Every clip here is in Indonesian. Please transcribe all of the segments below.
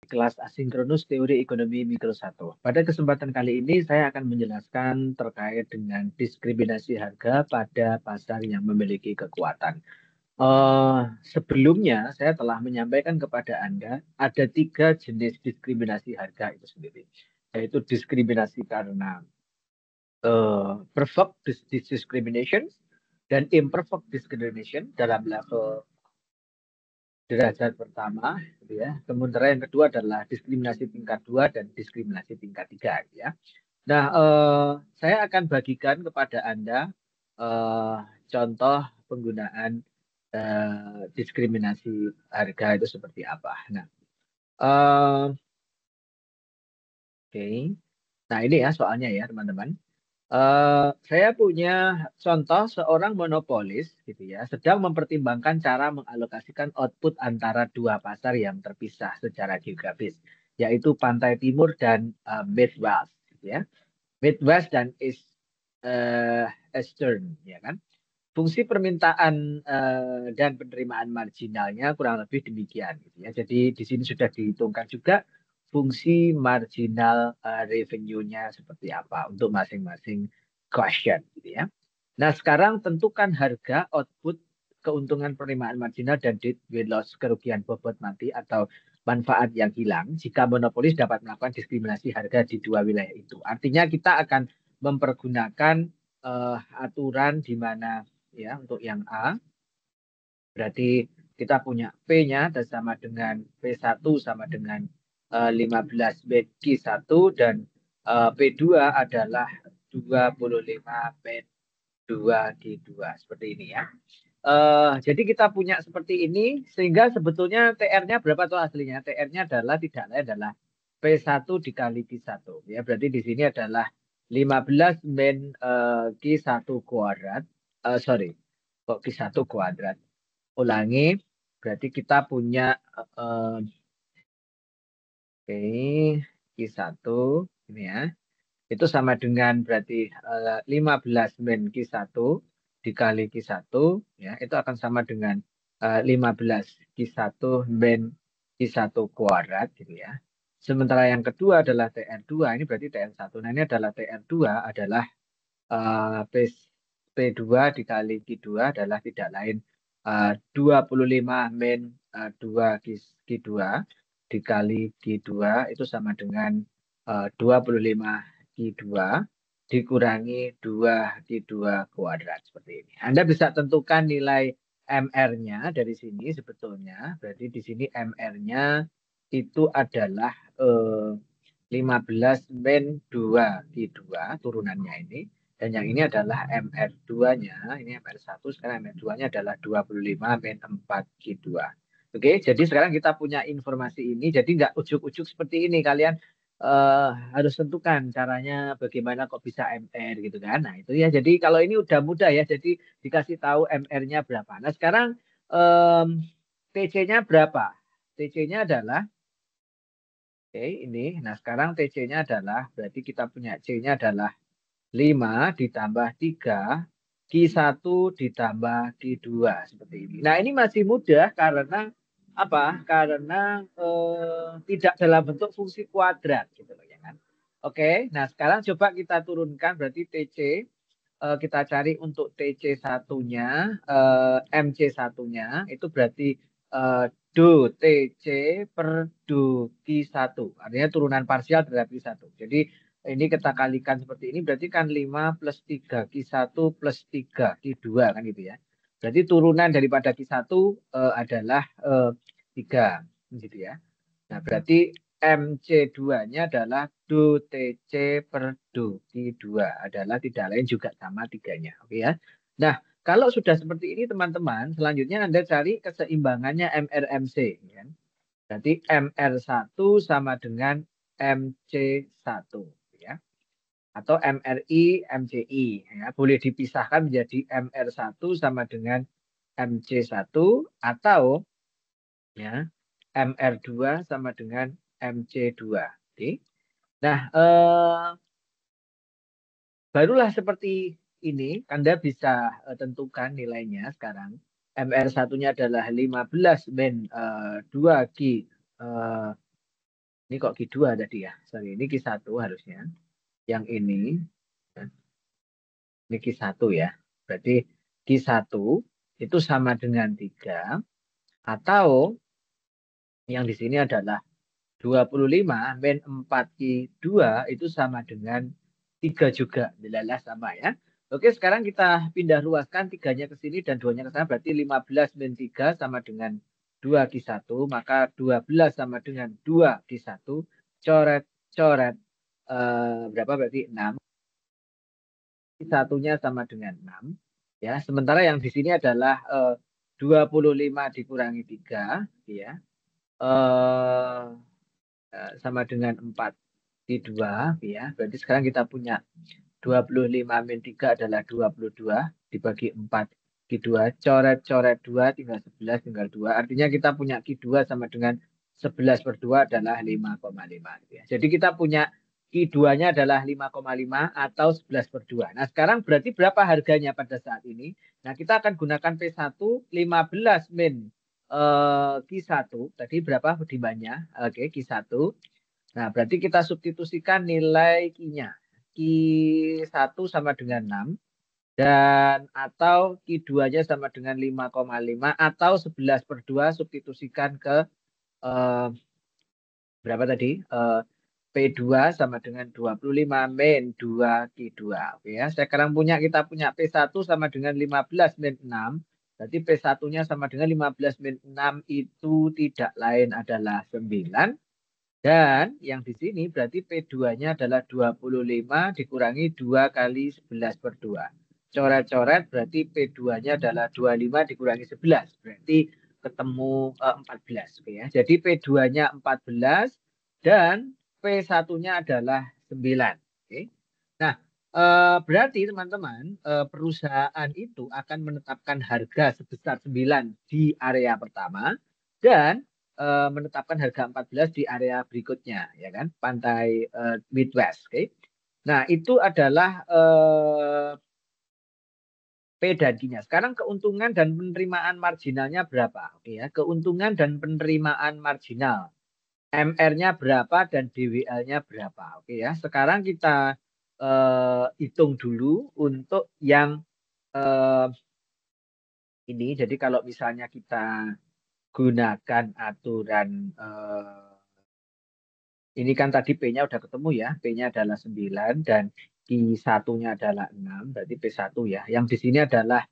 Kelas asinkronus teori ekonomi mikro 1. Pada kesempatan kali ini saya akan menjelaskan terkait dengan diskriminasi harga pada pasar yang memiliki kekuatan. Sebelumnya saya telah menyampaikan kepada Anda ada 3 jenis diskriminasi harga itu sendiri, yaitu diskriminasi karena perfect discrimination dan imperfect discrimination dalam level derajat pertama, gitu ya. Kemudian yang kedua adalah diskriminasi tingkat 2 dan diskriminasi tingkat 3, gitu ya. Nah, saya akan bagikan kepada Anda eh, contoh penggunaan diskriminasi harga itu seperti apa. Nah, oke. Nah, ini ya soalnya ya, teman-teman. Saya punya contoh seorang monopolis gitu ya, sedang mempertimbangkan cara mengalokasikan output antara dua pasar yang terpisah secara geografis, yaitu Pantai Timur dan Midwest, gitu ya. Midwest dan Eastern, ya kan? Fungsi permintaan dan penerimaan marginalnya kurang lebih demikian, gitu ya. Jadi di sini sudah dihitungkan juga fungsi marginal revenue-nya seperti apa untuk masing-masing question, gitu ya. Nah, sekarang tentukan harga, output, keuntungan penerimaan marginal, dan win loss, kerugian bobot mati atau manfaat yang hilang jika monopolis dapat melakukan diskriminasi harga di dua wilayah itu. Artinya kita akan mempergunakan aturan di mana ya untuk yang A berarti kita punya P-nya sama dengan P1 sama dengan 15 Ben Q1 dan P2 adalah 25 Ben 2 Q2 seperti ini ya. Jadi kita punya seperti ini sehingga sebetulnya TR-nya berapa tuh aslinya? TR-nya adalah tidak lain adalah P1 dikali Q1 ya. Berarti di sini adalah 15 min Q1 kuadrat. Sorry, kok Q1 kuadrat. Ulangi, berarti kita punya eh, oke, Q1 ini ya. Itu sama dengan berarti 15 min Q1 dikali Q1 ya, itu akan sama dengan 15 Q1 min Q1 kuadrat gitu ya. Sementara yang kedua adalah TR2, ini berarti TR1. Nah, ini adalah TR2 adalah P, P2 dikali Q2 adalah tidak lain 25 min 2 Q2 dikali Q2 itu sama dengan 25 Q2 dikurangi 2 Q2 kuadrat seperti ini. Anda bisa tentukan nilai MR-nya dari sini sebetulnya. Berarti di sini MR-nya itu adalah 15 min 2 Q2 turunannya ini. Dan yang ini adalah MR2-nya. Ini MR1, sekarang MR2-nya adalah 25 min 4 Q2. Oke, jadi sekarang kita punya informasi ini. Jadi nggak ujuk-ujuk seperti ini. Kalian harus tentukan caranya bagaimana kok bisa MR gitu kan. Nah itu ya. Jadi kalau ini udah mudah ya. Jadi dikasih tahu MR-nya berapa. Nah sekarang TC-nya berapa? TC-nya adalah oke ini. Nah sekarang TC-nya adalah berarti kita punya C-nya adalah 5 ditambah 3 Q1 ditambah Q2 seperti ini. Nah, ini masih mudah karena apa? Karena tidak dalam bentuk fungsi kuadrat gitu loh ya kan. Oke, nah sekarang coba kita turunkan berarti TC kita cari untuk TC satunya, MC satunya itu berarti do TC per do Q1. Artinya turunan parsial terhadap Q1. Jadi ini kita kalikan seperti ini berarti kan 5 plus 3 Q1 plus 3 Q2 kan gitu ya. Berarti turunan daripada Q1 adalah 3 gitu ya. Nah, berarti MC2-nya adalah do TC per do Q2 adalah tidak lain juga sama tiganya. Oke ya. Nah, kalau sudah seperti ini teman-teman, selanjutnya Anda cari keseimbangannya MRMC. Ya. Berarti MR1 sama dengan MC1. Ya. Atau MRI, MCI. Ya. Boleh dipisahkan menjadi MR1 sama dengan MC1 atau ya, MR2 sama dengan MC2. Oke. Nah, barulah seperti ini, Anda bisa tentukan nilainya sekarang. MR1-nya adalah 15 min 2 Q Ini kok Q2 tadi ya. Sorry, ini Q1 harusnya. Yang ini. Ini Q1 ya. Berarti Q1 itu sama dengan 3. Atau yang di sini adalah 25 min 4Q2 itu sama dengan 3 juga. Dilalah sama ya. Oke, sekarang kita pindah ruaskan 3-nya ke sini dan 2-nya ke sana. Berarti 15 min 3 sama dengan 2Q1. Maka 12 sama dengan 2Q1. Coret-coret. Berapa berarti? 6. Q1-nya sama dengan 6. Ya, sementara yang di sini adalah 25 dikurangi 3. Ya. Eh, sama dengan 4 Q2 ya. Berarti sekarang kita punya 25 min 3 adalah 22 dibagi 4 Q2. Coret-coret 2 tinggal 11 tinggal 2. Artinya kita punya Q2 sama dengan 11 per 2 adalah 5,5. Ya. Jadi kita punya Q2-nya adalah 5,5 atau 11 per 2. Nah sekarang berarti berapa harganya pada saat ini? Nah kita akan gunakan P1 15 min Q1. Tadi berapa timbangannya? Oke, Q1. Nah, berarti kita substitusikan nilai Q-nya. Q1 sama dengan 6. Dan atau Q2-nya sama dengan 5,5. Atau 11 per 2 substitusikan ke berapa tadi? P2 sama dengan 25 min 2 Q2. Oke ya. Sekarang kita punya P1 sama dengan 15 min 6. Berarti P1-nya sama dengan 15 min 6 itu tidak lain adalah 9. Dan yang di sini berarti P2-nya adalah 25 dikurangi 2 kali 11 per 2. Coret-coret berarti P2-nya adalah 25 dikurangi 11. Berarti ketemu 14. Oke ya. Jadi P2-nya 14 dan P1-nya adalah 9. Oke. Nah, berarti teman-teman perusahaan itu akan menetapkan harga sebesar 9 di area pertama dan menetapkan harga 14 di area berikutnya, ya kan? Pantai Midwest. Oke. Nah, itu adalah P dan Q-nya. Sekarang keuntungan dan penerimaan marginalnya berapa? Oke ya, keuntungan dan penerimaan marginal. MR-nya berapa dan DWL-nya berapa? Oke ya. Sekarang kita hitung dulu untuk yang ini. Jadi kalau misalnya kita gunakan aturan ini kan tadi P-nya udah ketemu ya. P-nya adalah 9 dan Q1-nya adalah 6. Berarti P1 ya. Yang di sini adalah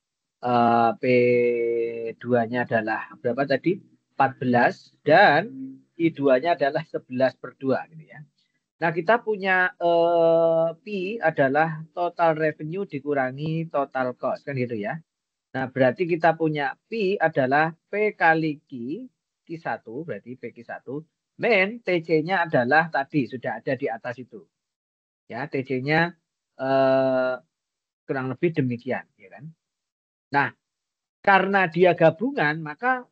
P2-nya adalah berapa tadi? 14 dan Q2-nya adalah 11 per 2 gitu ya. Nah, kita punya P adalah total revenue dikurangi total cost kan gitu ya. Nah, berarti kita punya P adalah P kali Q1 berarti P Q1 min TC-nya adalah tadi sudah ada di atas itu. Ya, TC-nya kurang lebih demikian, ya kan? Nah, karena dia gabungan, maka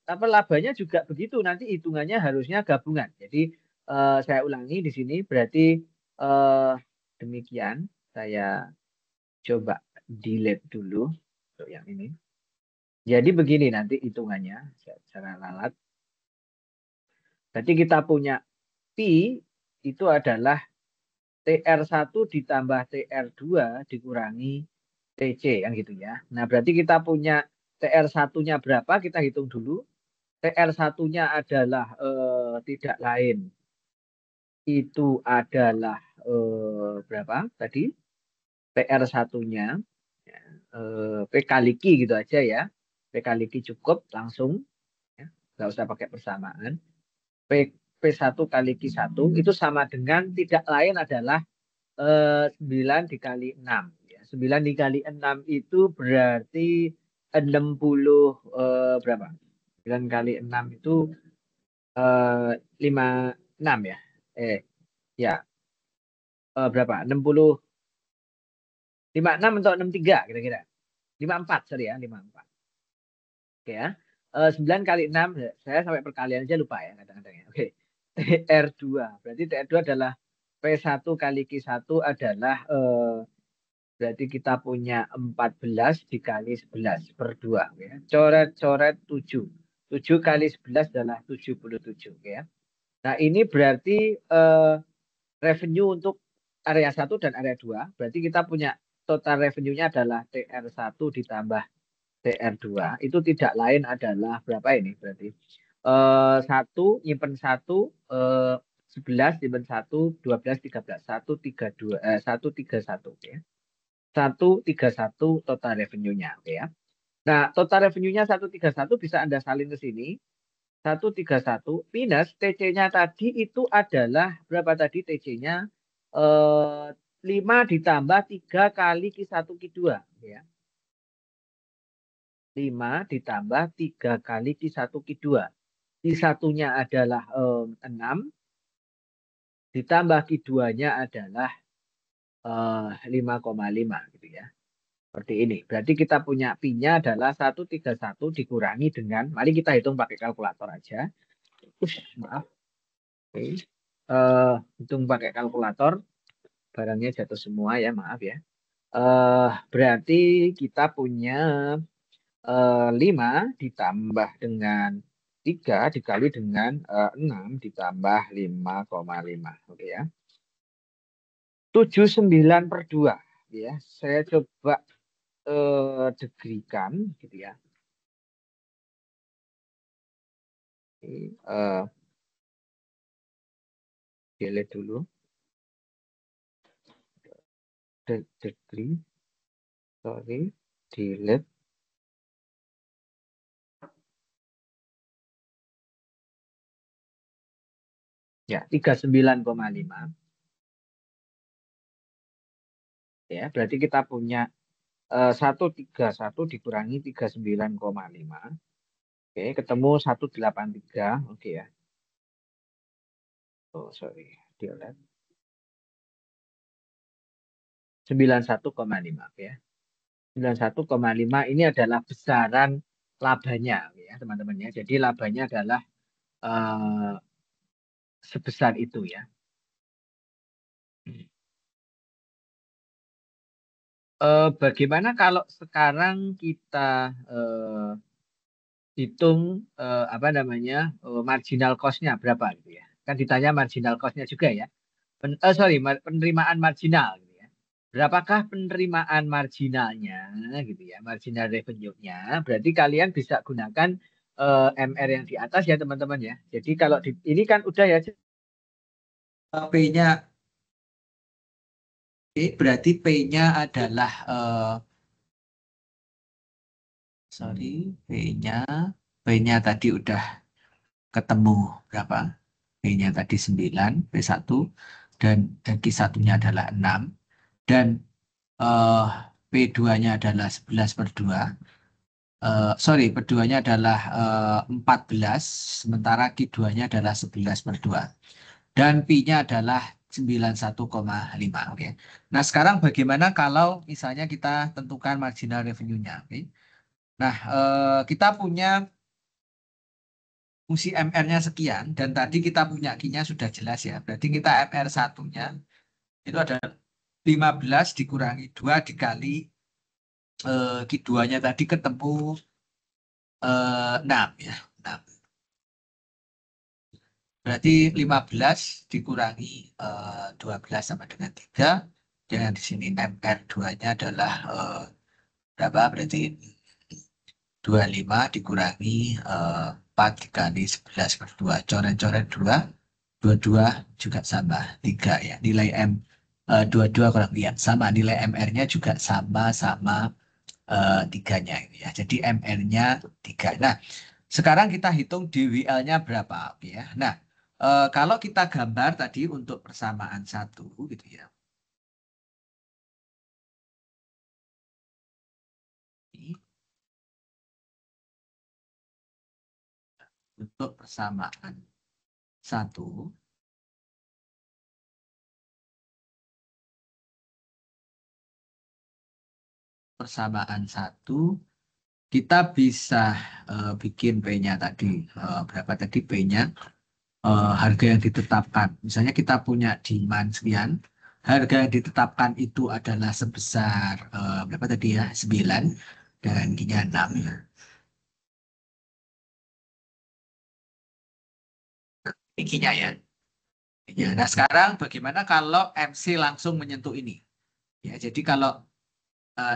labanya juga begitu. Nanti hitungannya harusnya gabungan. Jadi saya ulangi di sini berarti demikian. Saya coba delete dulu untuk yang ini. Jadi begini nanti hitungannya secara lalat. Berarti kita punya P itu adalah TR1 ditambah TR2 dikurangi TC yang gitu ya. Nah, berarti kita punya TR1-nya berapa? Kita hitung dulu. TR1-nya adalah tidak lain itu adalah berapa tadi? TR1-nya P kali Q gitu aja ya. P kali Q cukup langsung ya. Nggak usah pakai persamaan. P1 kali Q1 itu sama dengan tidak lain adalah 9 dikali 6. Ya. 9 dikali 6 itu berarti 60 berapa? 9 kali 6 itu 56 ya. Ya. Berapa? 60 56 atau 63 kira-kira. 54 sorry ya, 54. Oke ya. 9 kali 6 saya sampai perkalian aja lupa ya kadang-kadang ya. Oke. TR2. Berarti TR2 adalah P1 kali Q1 adalah berarti kita punya 14 dikali 11 per 2 ya. Coret-coret 7. 7 kali 11 adalah 77 ya. Nah, ini berarti revenue untuk area 1 dan area 2. Berarti kita punya total revenue-nya adalah TR1 ditambah TR2. Itu tidak lain adalah berapa ini berarti? 1 nyimpen 1, 11 nyimpen 1, 12 13 1 3 2 1 3 1 ya. 1 3 1 total revenue-nya, oke ya. Nah, total revenue-nya 131 bisa Anda salin ke sini. 131 minus TC-nya tadi itu adalah berapa tadi TC-nya? 5 ditambah 3 kali Q1 Q2 ya. 5 ditambah 3 kali Q1 Q2. Q1-nya adalah 6 ditambah Q2-nya adalah 5,5 gitu ya. Seperti ini. Berarti kita punya Pi-nya adalah 131 dikurangi dengan, mari kita hitung pakai kalkulator aja. Maaf. Oke. Hitung pakai kalkulator. Barangnya jatuh semua ya, maaf ya. Berarti kita punya 5 ditambah dengan 3 dikali dengan 6 ditambah 5,5. Oke ya. 79/2 ya. Saya coba degrikan gitu ya. Delete dulu. Degree. Sorry. Delete. Ya, 39,5. Ya, berarti kita punya 131 dikurangi 39,5. Oke, ketemu 183. Oke ya. Oh, sorry. Delete. 91,5 ya. 91,5 ini adalah besaran labanya ya, teman-teman ya. Jadi labanya adalah sebesar itu ya. Bagaimana kalau sekarang kita hitung apa namanya marginal cost-nya berapa gitu ya? Kan ditanya marginal cost-nya juga ya. Penerimaan marginal gitu ya. Berapakah penerimaan marginalnya gitu ya, marginal revenue-nya? Berarti kalian bisa gunakan MR yang di atas ya teman-teman ya. Jadi kalau ini kan udah ya P-nya berarti P-nya adalah sorry, P-nya tadi udah ketemu berapa? P-nya tadi 9, P1 dan Q1-nya adalah 6 dan P2-nya adalah 11/2. Sorry, Per2-nya adalah 14, sementara Q2-nya adalah 11/2. Dan Pi-nya adalah 91,5. Oke. Nah, sekarang bagaimana kalau misalnya kita tentukan marginal revenue-nya? Oke. Nah, kita punya fungsi MR-nya sekian, dan tadi kita punya Q-nya sudah jelas ya. Berarti kita MR1-nya itu adalah 15 dikurangi 2 dikali Q2-nya tadi ketemu 6 ya. 6. Berarti 15 dikurangi 12 sama dengan 3. Dan di sini MR2-nya adalah berapa? Berarti 25 dikurangi 4 dikali 11/2. Coret-coret 2. 22 juga sama 3 ya. Nilai 22 kurang lihat. Sama nilai MR-nya juga sama 3-nya ini ya. Jadi MR-nya 3. Nah, sekarang kita hitung DWL-nya berapa. Oke ya. Nah, kalau kita gambar tadi untuk persamaan 1 gitu ya. Untuk persamaan 1 kita bisa bikin P-nya tadi berapa tadi P-nya harga yang ditetapkan. Misalnya kita punya demand sekian, harga yang ditetapkan itu adalah sebesar berapa tadi ya? 9 dan Q-nya 6 ya. tingginya ya. Ya, nah sekarang bagaimana kalau MC langsung menyentuh ini? Ya, jadi kalau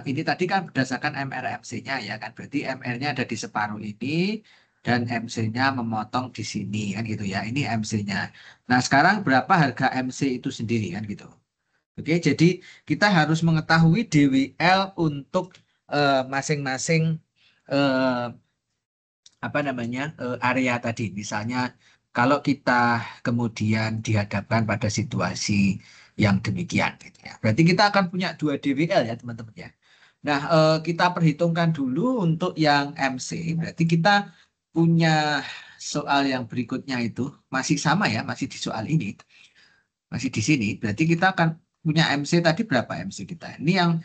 ini tadi kan berdasarkan MR-MC-nya ya kan, berarti MR-nya ada di separuh ini dan MC-nya memotong di sini kan gitu ya. Ini MC-nya. Nah sekarang berapa harga MC itu sendiri kan gitu. Oke, jadi kita harus mengetahui DWL untuk masing-masing eh, apa namanya area tadi. Misalnya kalau kita kemudian dihadapkan pada situasi yang demikian, gitu ya. Berarti kita akan punya dua DWL ya teman-teman ya. Nah, kita perhitungkan dulu untuk yang MC. Berarti kita punya soal yang berikutnya itu masih sama ya, masih di soal ini, masih di sini. Berarti kita akan punya MC tadi berapa MC kita? Ini yang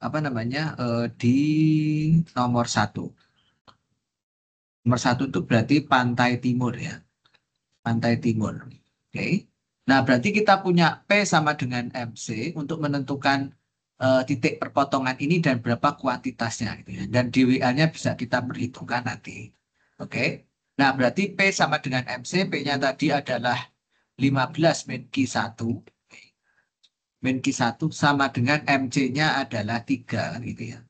apa namanya di nomor satu. Nomor satu itu berarti pantai timur ya, pantai timur. Oke. Nah, berarti kita punya P sama dengan MC untuk menentukan titik perpotongan ini dan berapa kuantitasnya gitu ya. Dan DWA-nya bisa kita perhitungkan nanti. Oke. Nah, berarti P sama dengan MC, P-nya tadi adalah 15 min Q1. Min Q1 sama dengan MC-nya adalah 3 kan gitu ya.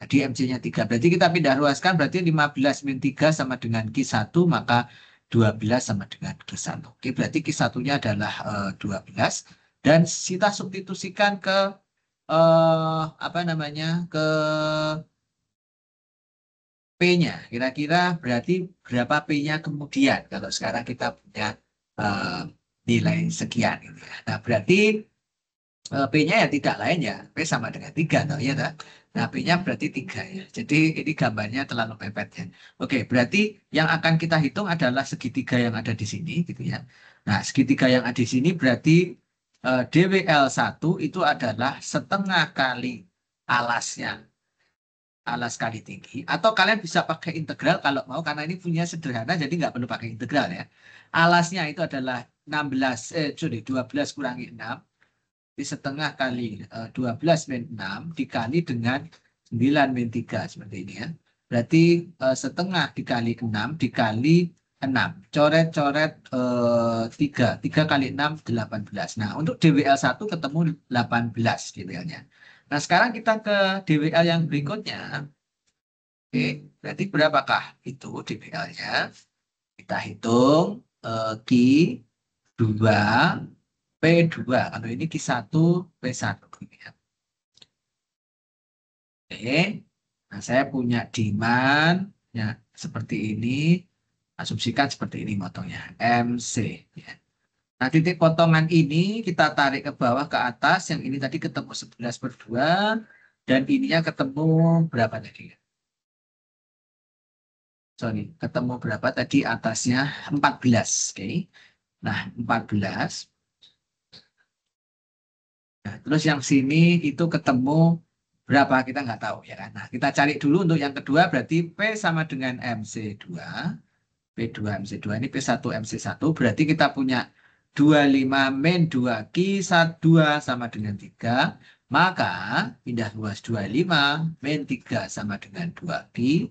Jadi MC-nya 3. Berarti kita pindah ruaskan, berarti 15 min 3 sama dengan Q1, maka 12 sama dengan Q1. Oke, berarti Q1-nya adalah 12. Dan kita substitusikan ke apa namanya ke P-nya. Kira-kira berarti berapa P-nya kemudian kalau sekarang kita punya eh, nilai sekian. Gitu ya. Nah, berarti P-nya ya tidak lain ya, P sama dengan 3, toh, ya tak? Nah, P-nya berarti 3 ya. Jadi ini gambarnya terlalu mepet ya. Oke, berarti yang akan kita hitung adalah segitiga yang ada di sini, gitu ya. Nah, segitiga yang ada di sini berarti DWL1 itu adalah setengah kali alasnya, alas kali tinggi. Atau kalian bisa pakai integral kalau mau, karena ini punya sederhana, jadi nggak perlu pakai integral ya. Alasnya itu adalah 12 kurangi 6 di setengah kali 12 min 6 dikali dengan 9 min 3 seperti ini ya. Berarti setengah dikali 6 dikali 6. Coret-coret 3. 3 kali 6, 18. Nah, untuk DWL1 ketemu 18 DWL-nya. Nah, sekarang kita ke DWL yang berikutnya. Oke, berarti berapakah itu DWL-nya? Kita hitung Q 2 P2. Kalau ini Q1 P1. Ya. Oke. Nah, saya punya demand ya seperti ini. Asumsikan seperti ini motongnya. MC. Ya. Nah, titik potongan ini kita tarik ke bawah ke atas. Yang ini tadi ketemu 11/2. Dan ininya ketemu berapa tadi? Sorry, ketemu berapa tadi atasnya? 14. Oke. Nah, 14. Nah, terus yang sini itu ketemu berapa kita nggak tahu ya kan. Nah, kita cari dulu untuk yang kedua berarti P sama dengan MC2. P2 MC2 ini P1 MC1 berarti kita punya 25 min 2 Q 2 sama dengan 3. Maka pindah luas 25 min 3 sama dengan 2 Q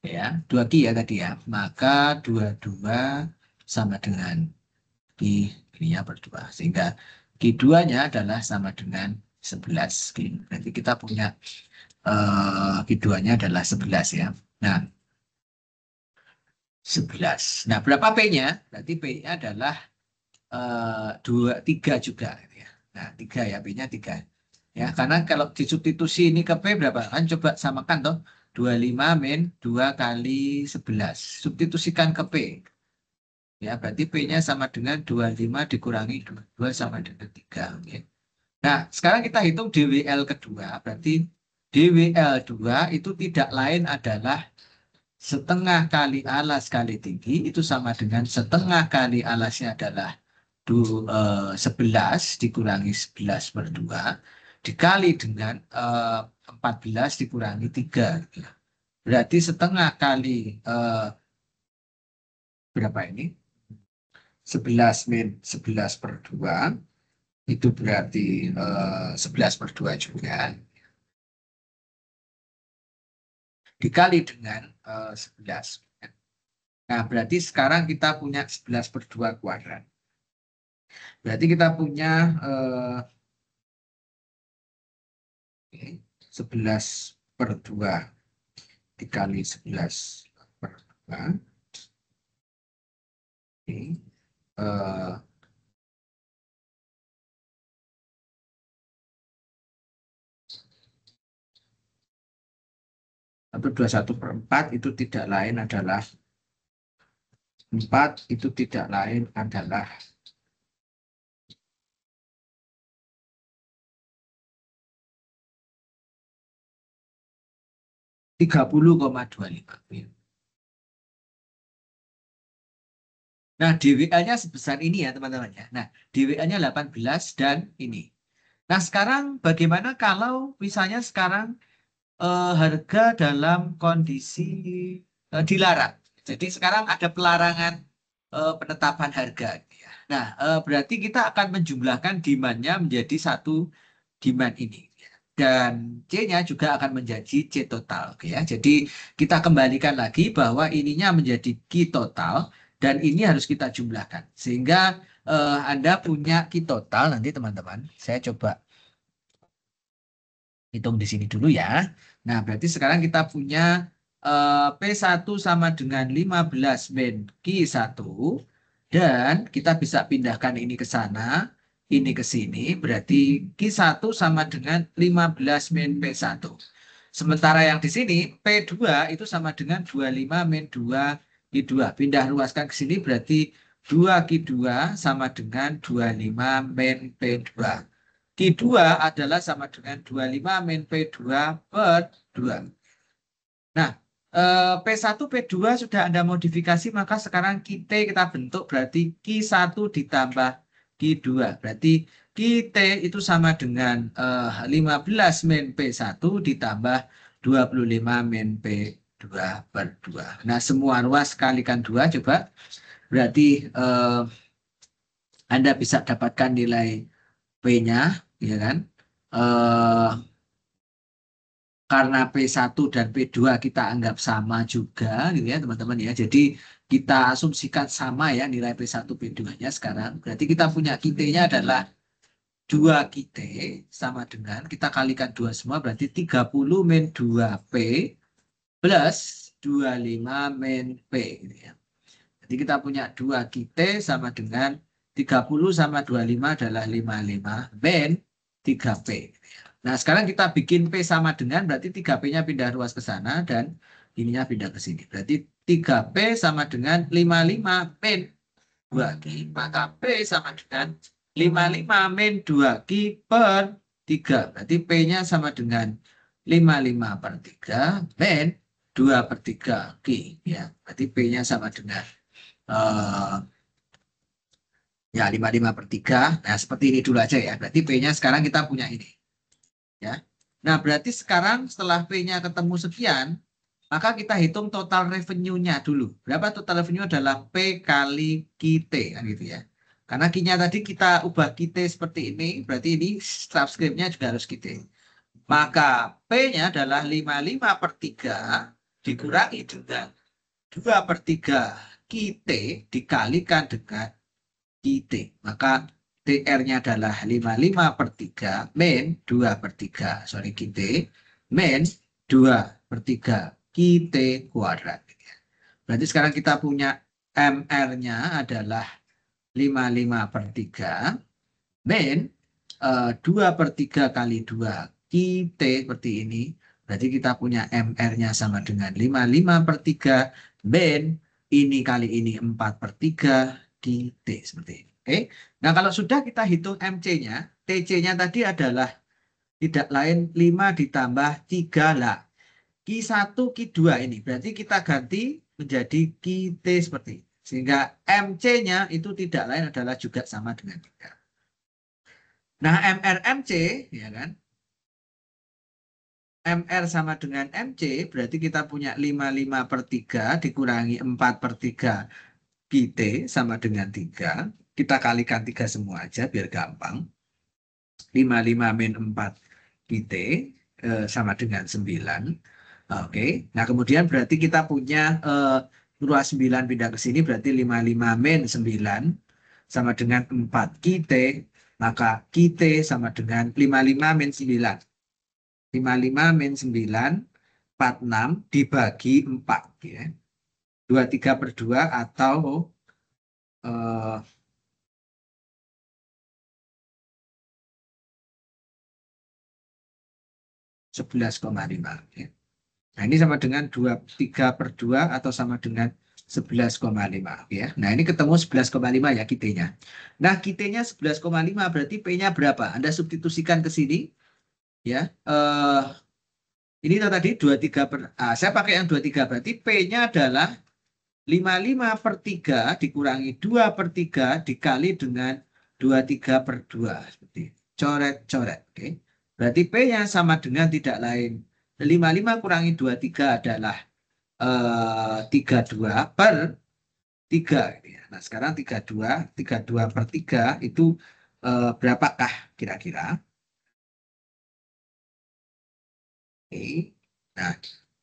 ya. 2 Q ya tadi ya. Maka 22 sama dengan Q ininya berdua. Sehingga Q2-nya adalah sama dengan 11. Nanti kita punya Q2-nya adalah 11 ya. Nah, 11. Nah, berapa P-nya? Berarti P-nya adalah 3 juga. Gitu ya. Nah, 3 ya, P-nya 3. Ya, karena kalau disubstitusi ini ke P berapa? Kan coba samakan toh. 25 min 2 kali 11. Substitusikan ke P. Ya, berarti P-nya sama dengan 25 dikurangi 22 sama dengan 3. Oke. Nah, sekarang kita hitung DWL kedua. Berarti DWL2 itu tidak lain adalah setengah kali alas kali tinggi itu sama dengan setengah kali alasnya adalah 11 dikurangi 11/2 dikali dengan 14 dikurangi 3. Berarti setengah kali berapa ini? 11 min 11/2 itu berarti 11/2 juga. Dikali dengan 11. Nah, berarti sekarang kita punya 11/2 kuadrat. Berarti kita punya 11/2 dikali 11/2. Eh, 1/4 itu tidak lain adalah 4 itu tidak lain adalah 30,25. Nah, DWA-nya sebesar ini ya teman-teman ya. Nah, DWA-nya 18 dan ini. Nah, sekarang bagaimana kalau misalnya sekarang harga dalam kondisi dilarang. Jadi sekarang ada pelarangan penetapan harga. Ya. Nah, berarti kita akan menjumlahkan demand-nya menjadi satu demand ini. Dan C-nya juga akan menjadi C total. Oke ya. Jadi kita kembalikan lagi bahwa ininya menjadi Q total dan ini harus kita jumlahkan. Sehingga Anda punya Q total nanti teman-teman. Saya coba hitung di sini dulu ya. Nah, berarti sekarang kita punya P1 sama dengan 15 min Q1 dan kita bisa pindahkan ini ke sana, ini ke sini, berarti Q1 sama dengan 15 min P1. Sementara yang di sini P2 itu sama dengan 25 min 2 Q2. Pindah luaskan ke sini berarti 2 Q2 sama dengan 25 min P2. Q2 adalah sama dengan 25 min P2 per 2. Nah, P1, P2 sudah Anda modifikasi, maka sekarang kita bentuk berarti Q1 ditambah Q2. Berarti QT itu sama dengan 15 min P1 ditambah 25 min P2 per 2. Nah, semua ruas kalikan 2 coba. Berarti Anda bisa dapatkan nilai P-nya, ya kan? Karena P1 dan P2 kita anggap sama juga gitu ya teman-teman ya. Jadi kita asumsikan sama ya nilai P1 P2-nya sekarang. Berarti kita punya QT-nya adalah 2 QT sama dengan kita kalikan 2 semua berarti 30 min 2P plus 25 min P gitu ya. Jadi kita punya 2 QT sama dengan 30 sama 25 adalah 55 min 3P. Nah, sekarang kita bikin P sama dengan, berarti 3P-nya pindah ruas ke sana, dan ininya pindah ke sini. Berarti 3P sama dengan 55 min 2Q. Maka P sama dengan 55 min 2Q per 3. Berarti P-nya sama dengan 55 per 3 min 2 per 3 Q. Ya, berarti P-nya sama dengan ya 55 per 3. Nah, seperti ini dulu aja ya. Berarti P-nya sekarang kita punya ini. Ya. Nah, berarti sekarang setelah P-nya ketemu sekian, maka kita hitung total revenue-nya dulu. Berapa total revenue adalah P kali QT, kan gitu ya. Karena Q-nya tadi kita ubah QT seperti ini, berarti ini subscript-nya juga harus QT. Maka P-nya adalah 55 per 3 dikurangi dengan 2 per 3 QT dikalikan dengan QT. Maka TR-nya adalah 55 per 3 min 2 per 3. Sorry, QT. Min 2 per 3 QT kuadrat. Berarti sekarang kita punya MR-nya adalah 55 per 3 min 2 per 3 kali 2 QT seperti ini. Berarti kita punya MR-nya sama dengan 55 per 3 min ini kali ini 4 per 3 QT seperti ini. Oke. Nah, kalau sudah kita hitung MC-nya, TC-nya tadi adalah tidak lain 5 ditambah 3 lah. Q1, Q2 ini. Berarti kita ganti menjadi QT seperti ini. Sehingga MC-nya itu tidak lain adalah juga sama dengan 3. Nah, MRMC, ya kan? MR sama dengan MC, berarti kita punya 55 per 3 dikurangi 4 per 3 QT sama dengan 3. Kita kalikan 3 semua aja biar gampang. 55 min 4 QT sama dengan 9. Oke. Nah, kemudian berarti kita punya ruas 9 pindah ke sini berarti 55 min 9 sama dengan 4 QT, maka QT sama dengan 55 min 9. 55 min 9, 46 dibagi 4. Ya. 23/2 atau 11,5. Ya. Nah, ini sama dengan 23/2 atau sama dengan 11,5. Ya. Nah, ini ketemu 11,5 ya QT-nya. Nah, QT-nya 11,5 berarti P-nya berapa? Anda substitusikan ke sini. Ya, ini tadi 23 saya pakai yang 23 berarti P-nya adalah 55/3 dikurangi 2/3 dikali dengan 23/2 seperti coret-coret. Oke. Berarti P-nya sama dengan tidak lain 55 kurangi 23 adalah 32 per 3. Nah, sekarang 32/3 itu berapakah kira-kira? Oke. Nah,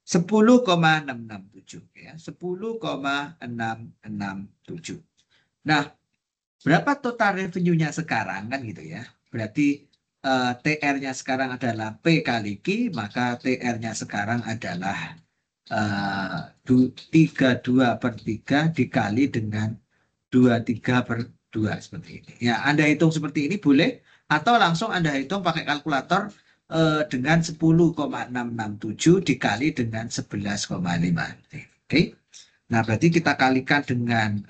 10,667 ya. 10,667. Nah, berapa total revenue-nya sekarang kan gitu ya. Berarti TR-nya sekarang adalah P kali Q, maka TR-nya sekarang adalah 32/3 dikali dengan 23/2 seperti ini. Ya, Anda hitung seperti ini boleh atau langsung Anda hitung pakai kalkulator dengan 10,667 dikali dengan 11,5. Oke. Nah, berarti kita kalikan dengan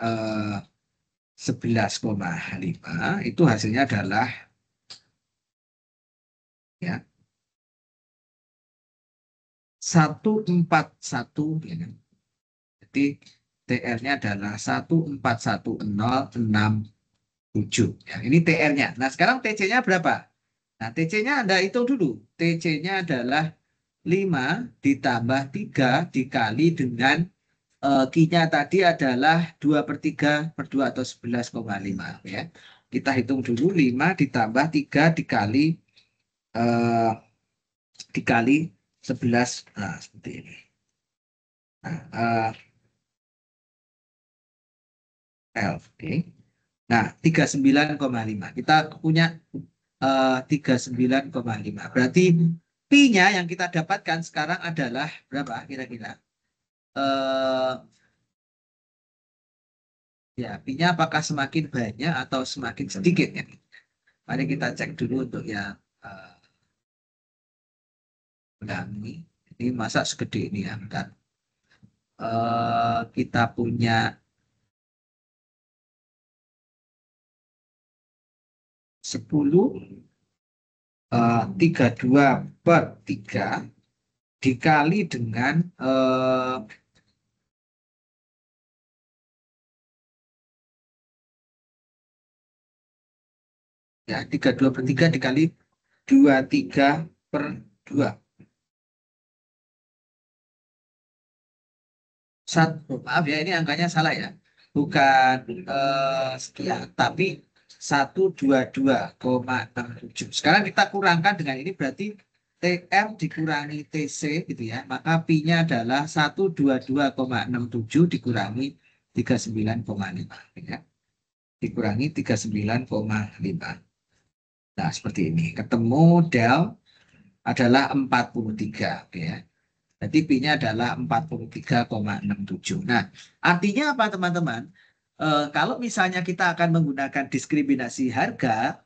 11,5 itu hasilnya adalah ya 141 ya. Jadi TR-nya adalah 1410667 ya. Ini TR-nya. Nah, sekarang TC-nya berapa? Nah, TC-nya Anda hitung dulu. TC-nya adalah 5 ditambah 3 dikali dengan Q-nya tadi adalah 2/3/2 atau 11,5 ya. Kita hitung dulu 5 ditambah 3 dikali 11. Nah, seperti ini. Nah, L. Oke. Nah, 39,5. Kita punya 39,5. Berarti Pi-nya yang kita dapatkan sekarang adalah berapa kira-kira? Ya, Pi-nya apakah semakin banyak atau semakin sedikit ya? Mari kita cek dulu untuk yang ini masa segede ini ya, kan? Kita punya 10 32/3 dikali dengan ya 32/3 dikali 23/2. Maaf ya, ini angkanya salah ya. Bukan sekian, tapi 122,67. Sekarang kita kurangkan dengan ini berarti TR dikurangi TC gitu ya. Maka Pi-nya adalah 122,67 dikurangi 39,5 ya. Dikurangi 39,5. Nah, seperti ini. Ketemu del adalah 43 oke ya. Jadi Pi-nya adalah 43,67. Nah, artinya apa teman-teman? Kalau misalnya kita akan menggunakan diskriminasi harga,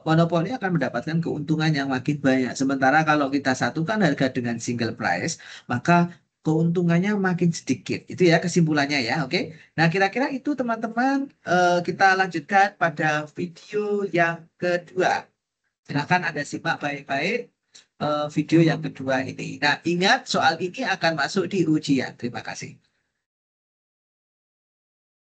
monopoli akan mendapatkan keuntungan yang makin banyak. Sementara kalau kita satukan harga dengan single price, maka keuntungannya makin sedikit. Itu ya kesimpulannya ya, oke? Nah, kira-kira itu teman-teman, kita lanjutkan pada video yang kedua. Silakan Anda simak baik-baik video yang kedua ini. Nah, ingat soal ini akan masuk di ujian. Terima kasih.